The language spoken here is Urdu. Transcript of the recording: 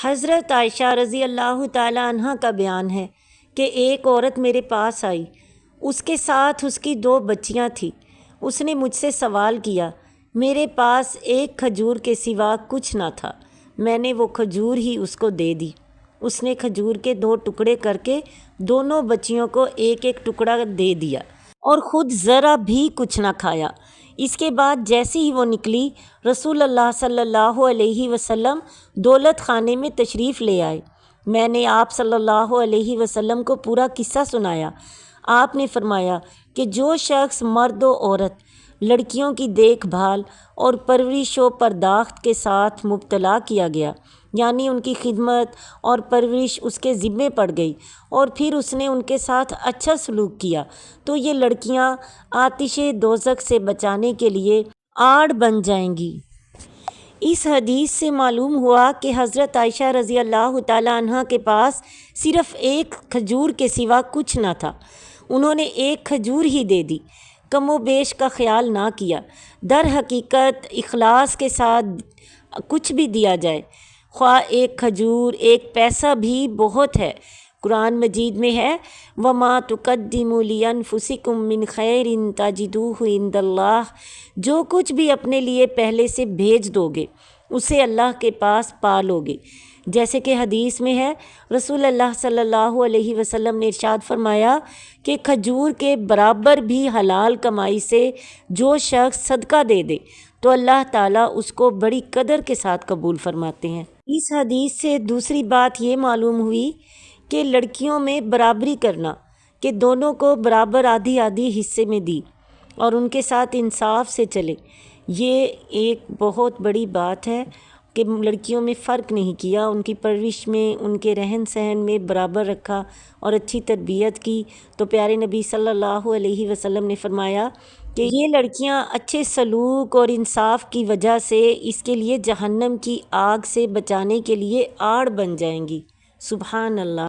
حضرت عائشہ رضی اللہ تعالیٰ عنہ کا بیان ہے کہ ایک عورت میرے پاس آئی، اس کے ساتھ اس کی 2 بچیاں تھیں۔ اس نے مجھ سے سوال کیا، میرے پاس ایک کھجور کے سوا کچھ نہ تھا، میں نے وہ کھجور ہی اس کو دے دی۔ اس نے کھجور کے 2 ٹکڑے کر کے دونوں بچیوں کو ایک ایک ٹکڑا دے دیا اور خود ذرا بھی کچھ نہ کھایا۔ اس کے بعد جیسے ہی وہ نکلی، رسول اللہ صلی اللہ علیہ وسلم دولت خانے میں تشریف لے آئے۔ میں نے آپ صلی اللہ علیہ وسلم کو پورا قصہ سنایا۔ آپ نے فرمایا کہ جو شخص مرد و عورت لڑکیوں کی دیکھ بھال اور پرورش و پرداخت کے ساتھ مبتلا کیا گیا، یعنی ان کی خدمت اور پرورش اس کے ذمے پڑ گئی اور پھر اس نے ان کے ساتھ اچھا سلوک کیا، تو یہ لڑکیاں آتش دوزخ سے بچانے کے لیے آڑ بن جائیں گی۔ اس حدیث سے معلوم ہوا کہ حضرت عائشہ رضی اللہ تعالیٰ عنہ کے پاس صرف ایک کھجور کے سوا کچھ نہ تھا، انہوں نے ایک کھجور ہی دے دی، کم و بیش کا خیال نہ کیا۔ در حقیقت اخلاص کے ساتھ کچھ بھی دیا جائے، خواہ ایک کھجور، ایک پیسہ بھی بہت ہے۔ قرآن مجید میں ہے وَمَا تُقَدِّمُوا لِأَنفُسِكُم مِّن خَيْرٍ تَجِدُوهُ عِندَ اللَّهِ، جو کچھ بھی اپنے لیے پہلے سے بھیج دو گے اسے اللہ کے پاس پا لو گے۔ جیسے کہ حدیث میں ہے، رسول اللہ صلی اللہ علیہ وسلم نے ارشاد فرمایا کہ کھجور کے برابر بھی حلال کمائی سے جو شخص صدقہ دے دے تو اللہ تعالیٰ اس کو بڑی قدر کے ساتھ قبول فرماتے ہیں۔ اس حدیث سے دوسری بات یہ معلوم ہوئی کہ لڑکیوں میں برابری کرنا، کہ دونوں کو برابر آدھی آدھی حصے میں دی اور ان کے ساتھ انصاف سے چلے، یہ ایک بہت بڑی بات ہے کہ لڑکیوں میں فرق نہیں کیا، ان کی پرورش میں، ان کے رہن سہن میں برابر رکھا اور اچھی تربیت کی۔ تو پیارے نبی صلی اللہ علیہ وسلم نے فرمایا کہ یہ لڑکیاں اچھے سلوک اور انصاف کی وجہ سے اس کے لیے جہنم کی آگ سے بچانے کے لیے آڑ بن جائیں گی۔ سبحان اللہ۔